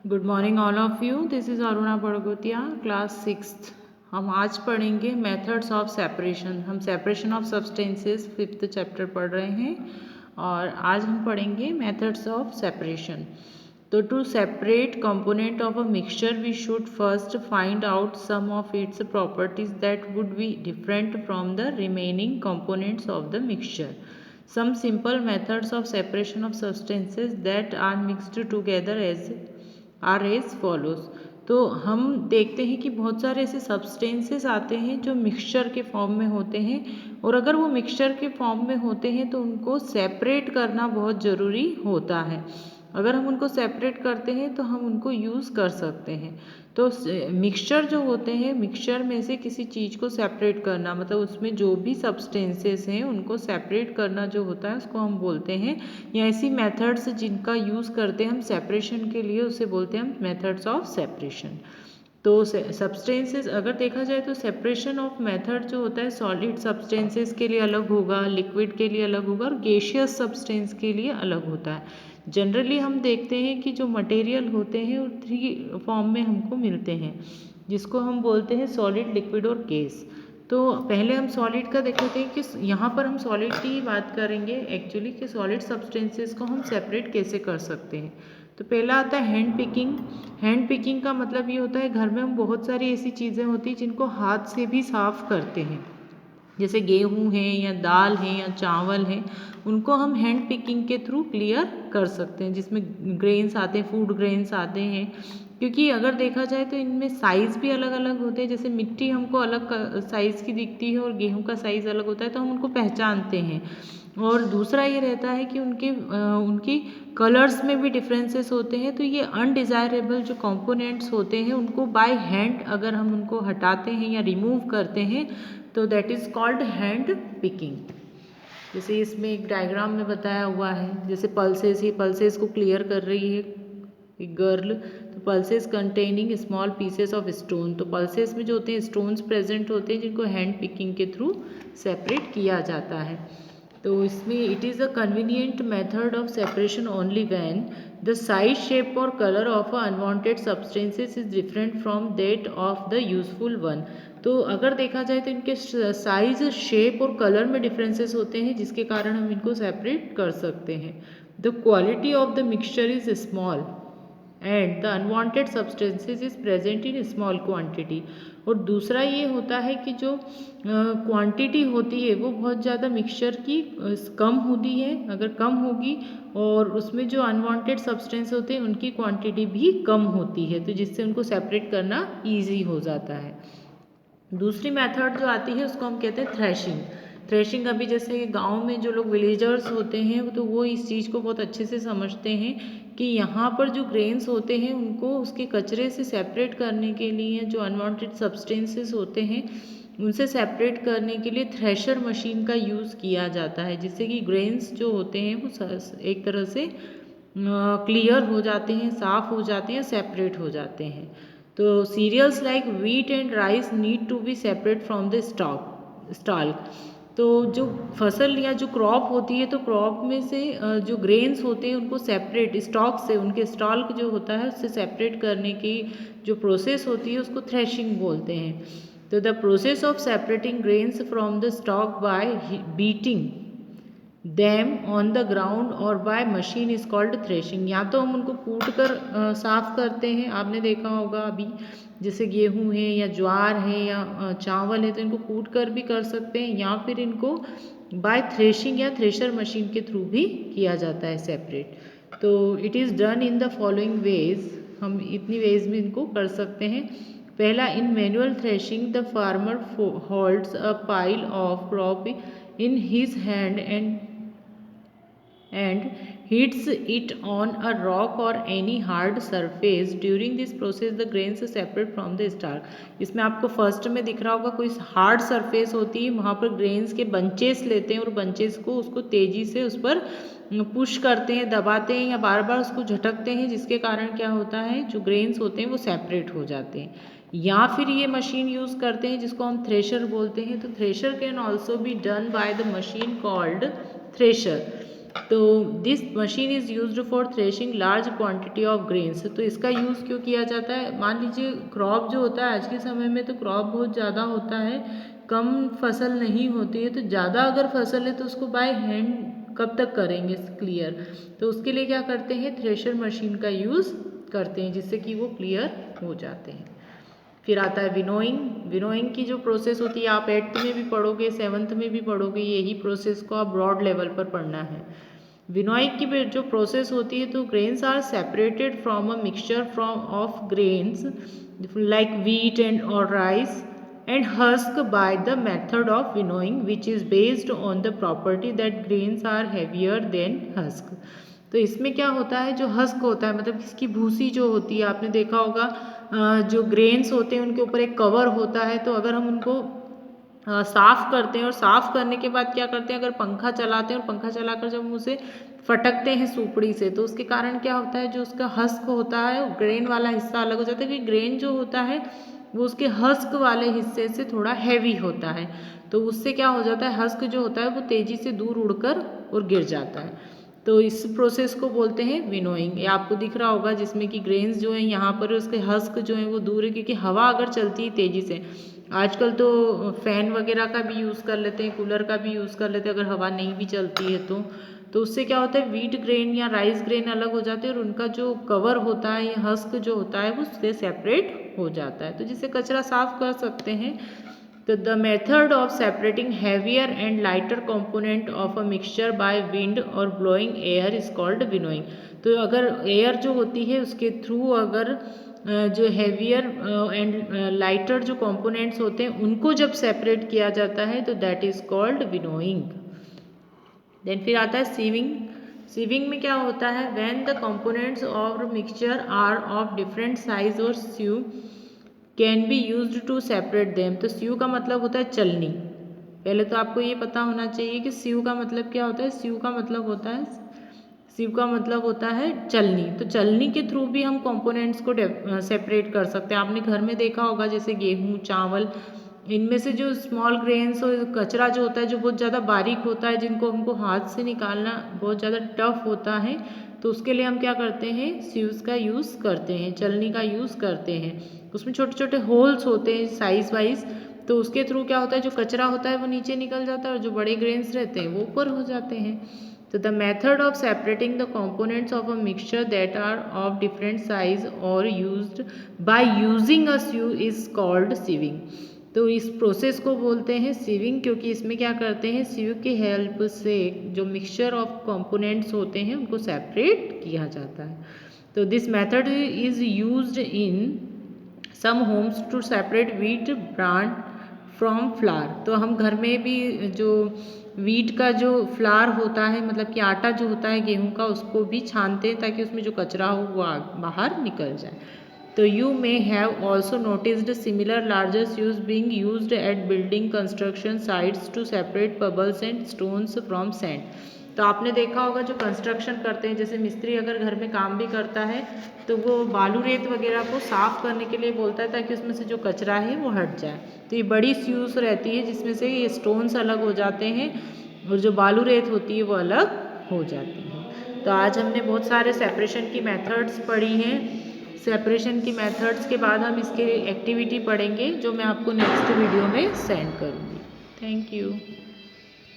Good morning all of you. This is Aruna Badgotia, class 6th। हम आज पढ़ेंगे मेथड्स ऑफ सेपरेशन। हम separation of substances 5th chapter पढ़ रहे हैं और आज हम पढ़ेंगे मेथड्स ऑफ सेपरेशन। तो to separate component of a mixture we should first find out some of its properties that would be different from the remaining components of the mixture. Some simple methods of separation of substances that are mixed together are as follows. तो हम देखते हैं कि बहुत सारे ऐसे substances आते हैं जो मिक्सचर के फॉर्म में होते हैं और अगर वो मिक्सचर के फॉर्म में होते हैं तो उनको सेपरेट करना बहुत ज़रूरी होता है। अगर हम उनको सेपरेट करते हैं तो हम उनको यूज़ कर सकते हैं। तो मिक्सचर जो होते हैं, मिक्सचर में से किसी चीज़ को सेपरेट करना मतलब उसमें जो भी सब्सटेंसेस हैं उनको सेपरेट करना जो होता है उसको हम बोलते हैं, या ऐसी मेथड्स जिनका यूज़ करते हैं हम सेपरेशन के लिए उसे बोलते हैं हम मेथड्स ऑफ सेपरेशन। तो सब्सटेंसेस अगर देखा जाए तो सेपरेशन ऑफ मेथड जो होता है सॉलिड सब्सटेंसेस के लिए अलग होगा, लिक्विड के लिए अलग होगा और गैसियस सब्सटेंस के लिए अलग होता है। जनरली हम देखते हैं कि जो मटेरियल होते हैं वो 3 फॉर्म में हमको मिलते हैं जिसको हम बोलते हैं सॉलिड, लिक्विड और गैस। तो पहले हम सॉलिड का देख लेते हैं कि यहाँ पर हम सॉलिड की ही बात करेंगे एक्चुअली कि सॉलिड सब्सटेंसेस को हम सेपरेट कैसे कर सकते हैं। तो पहला आता है हैंड पिकिंग। हैंड पिकिंग का मतलब ये होता है घर में हम बहुत सारी ऐसी चीज़ें होती हैं जिनको हाथ से भी साफ करते हैं, जैसे गेहूँ है या दाल है या चावल है, उनको हम हैंड पिकिंग के थ्रू क्लियर कर सकते हैं, जिसमें ग्रेन्स आते हैं, फूड ग्रेन्स आते हैं। क्योंकि अगर देखा जाए तो इनमें साइज़ भी अलग अलग होते हैं, जैसे मिट्टी हमको अलग साइज़ की दिखती है और गेहूँ का साइज़ अलग होता है तो हम उनको पहचानते हैं। और दूसरा ये रहता है कि उनकी कलर्स में भी डिफरेंसेस होते हैं। तो ये अनडिज़ायरेबल जो कंपोनेंट्स होते हैं उनको बाय हैंड अगर हम उनको हटाते हैं या रिमूव करते हैं तो that is called hand picking. जैसे इसमें एक डायग्राम में बताया हुआ है, जैसे पल्सेस, ये पल्सेस को क्लियर कर रही है एक गर्ल। तो pulses containing small pieces of stone, तो पल्सेस में जो होते हैं स्टोन्स प्रेजेंट होते हैं जिनको हैंड पिकिंग के थ्रू सेपरेट किया जाता है। तो इसमें it is a convenient method of separation only when the size, shape और colour of unwanted substances is different from that of the useful one. तो अगर देखा जाए तो इनके साइज, शेप और कलर में डिफरेंसेस होते हैं जिसके कारण हम इनको सेपरेट कर सकते हैं। The quality of the mixture is small and the unwanted substances is present in small quantity. और दूसरा ये होता है कि जो क्वांटिटी होती है वो बहुत ज़्यादा मिक्सचर की कम होती है, अगर कम होगी, और उसमें जो अनवांटेड सब्सटेंस होते हैं उनकी क्वांटिटी भी कम होती है, तो जिससे उनको सेपरेट करना ईजी हो जाता है। दूसरी मेथड जो आती है उसको हम कहते हैं थ्रेशिंग। थ्रेशिंग अभी जैसे गांव में जो लोग विलेजर्स होते हैं तो वो इस चीज़ को बहुत अच्छे से समझते हैं कि यहाँ पर जो ग्रेन्स होते हैं उनको उसके कचरे से सेपरेट करने के लिए, जो अनवांटेड सब्सटेंसेस होते हैं उनसे सेपरेट करने के लिए थ्रेशर मशीन का यूज़ किया जाता है, जिससे कि ग्रेन्स जो होते हैं वो एक तरह से क्लियर हो जाते हैं, साफ हो जाते हैं, सेपरेट हो जाते हैं। तो cereals like wheat and rice need to be separate from the stalk. तो जो फसल या जो क्रॉप होती है तो क्रॉप में से जो ग्रेन्स होते हैं उनको सेपरेट स्टॉक से, उनके स्टाल्क जो होता है उससे सेपरेट करने की जो प्रोसेस होती है उसको थ्रेशिंग बोलते हैं। तो the process of separating grains from the stalk by beating them on the ground और by machine is called threshing. या तो हम उनको कूट कर साफ करते हैं, आपने देखा होगा अभी जैसे गेहूं है या ज्वार है या चावल है तो इनको कूट कर भी कर सकते हैं, या फिर इनको बाय थ्रेशिंग या थ्रेशर मशीन के थ्रू भी किया जाता है सेपरेट। तो it is done in the following veg, हम इतनी वेज में इनको कर सकते हैं। पहला, in manual threshing the farmer holds a pile of crop in his hand and hits it on a rock or any hard surface. During this process the grains are separate from the stalk। इसमें आपको first में दिख रहा होगा कोई hard surface होती है, वहाँ पर ग्रेन्स के बंचेस लेते हैं और बंचेस को उसको तेज़ी से उस पर पुश करते हैं, दबाते हैं या बार बार उसको झटकते हैं, जिसके कारण क्या होता है जो ग्रेन्स होते हैं वो सेपरेट हो जाते हैं। या फिर ये मशीन यूज़ करते हैं जिसको हम थ्रेशर बोलते हैं। तो thresher can also be done by the machine called thresher. तो this machine is used for threshing large quantity of grains. तो इसका यूज़ क्यों किया जाता है? मान लीजिए क्रॉप जो होता है आज के समय में तो क्रॉप बहुत ज़्यादा होता है, कम फसल नहीं होती है, तो ज़्यादा अगर फसल है तो उसको बाय हैंड कब तक करेंगे क्लियर, तो उसके लिए क्या करते हैं, थ्रेशर मशीन का यूज़ करते हैं जिससे कि वो क्लियर हो जाते हैं। फिर आता है विनोइंग। विनोइंग की जो प्रोसेस होती है आप 8th में भी पढ़ोगे, 7th में भी पढ़ोगे, यही प्रोसेस को आप ब्रॉड लेवल पर पढ़ना है। विनोइंग की जो प्रोसेस होती है तो grains are separated from a mixture from of grains like wheat and और rice and husk by the method of winnowing which is based on the property that grains are heavier than husk। तो इसमें क्या होता है, जो husk होता है मतलब इसकी भूसी जो होती है, आपने देखा होगा जो ग्रेन्स होते हैं उनके ऊपर एक कवर होता है, तो अगर हम उनको साफ करते हैं और साफ करने के बाद क्या करते हैं, अगर पंखा चलाते हैं और पंखा चलाकर जब हम उसे फटकते हैं सुपड़ी से, तो उसके कारण क्या होता है, जो उसका हस्क होता है ग्रेन वाला हिस्सा अलग हो जाता है, क्योंकि ग्रेन जो होता है वो उसके हस्क वाले हिस्से से थोड़ा हैवी होता है, तो उससे क्या हो जाता है, हस्क जो होता है वो तेजी से दूर उड़कर और गिर जाता है। तो इस प्रोसेस को बोलते हैं विनोइंग। ये आपको दिख रहा होगा जिसमें कि ग्रेन्स जो है यहाँ पर उसके हस्क जो है वो दूर है, क्योंकि हवा अगर चलती है तेजी से, आजकल तो फैन वगैरह का भी यूज़ कर लेते हैं, कूलर का भी यूज़ कर लेते हैं अगर हवा नहीं भी चलती है तो उससे क्या होता है, वीट ग्रेन या राइस ग्रेन अलग हो जाते हैं और उनका जो कवर होता है या हस्क जो होता है वो उससे सेपरेट हो जाता है, तो जिससे कचरा साफ कर सकते हैं। तो the method of separating heavier and lighter component of a mixture by wind और blowing air is called winnowing. तो अगर एयर जो होती है उसके थ्रू अगर जो हैवियर एंड लाइटर जो कंपोनेंट्स होते हैं उनको जब सेपरेट किया जाता है तो that is called winnowing. Then फिर आता है सीविंग। सीविंग में क्या होता है, when the components of mixture are of different size और sieve can be use to separate them. तो सीव का मतलब होता है चलनी। पहले तो आपको ये पता होना चाहिए कि सीव का मतलब क्या होता है। सीव का मतलब होता है चलनी। तो चलनी के थ्रू भी हम कंपोनेंट्स को सेपरेट कर सकते हैं। आपने घर में देखा होगा जैसे गेहूँ, चावल, इनमें से जो स्मॉल ग्रेन्स और कचरा जो होता है जो बहुत ज़्यादा बारीक होता है, जिनको हमको हाथ से निकालना बहुत ज़्यादा टफ होता है, तो उसके लिए हम क्या करते हैं, सीव्स का यूज़ करते हैं, चलनी का यूज़ करते हैं। उसमें छोटे छोटे होल्स होते हैं साइज वाइज, तो उसके थ्रू क्या होता है, जो कचरा होता है वो नीचे निकल जाता है और जो बड़े ग्रेन्स रहते हैं वो ऊपर हो जाते हैं। तो the method of separating the components of a mixture that are of different size और used by using a sieve is called sieving। तो इस प्रोसेस को बोलते हैं सीविंग, क्योंकि इसमें क्या करते हैं, सीव की हेल्प से जो मिक्सचर ऑफ कंपोनेंट्स होते हैं उनको सेपरेट किया जाता है। तो this method is used in some homes to separate wheat bran from flour. तो हम घर में भी जो वीट का जो फ्लावर होता है, मतलब कि आटा जो होता है गेहूं का, उसको भी छानते हैं ताकि उसमें जो कचरा हो वो बाहर निकल जाए। तो you may have also noticed similar larger sieves being used at building construction sites to separate pebbles and stones from sand। तो आपने देखा होगा जो कंस्ट्रक्शन करते हैं, जैसे मिस्त्री अगर घर में काम भी करता है तो वो बालू रेत वगैरह को साफ करने के लिए बोलता है ताकि उसमें से जो कचरा है वो हट जाए। तो ये बड़ी सीव्स रहती है जिसमें से ये स्टोन्स अलग हो जाते हैं और जो बालू रेत होती है वो अलग हो जाती है। तो आज हमने बहुत सारे सेपरेशन की मेथड्स पढ़ी हैं। सेपरेशन की मेथड्स के बाद हम इसके एक्टिविटी पढ़ेंगे जो मैं आपको नेक्स्ट वीडियो में सेंड करूँगी। Thank you.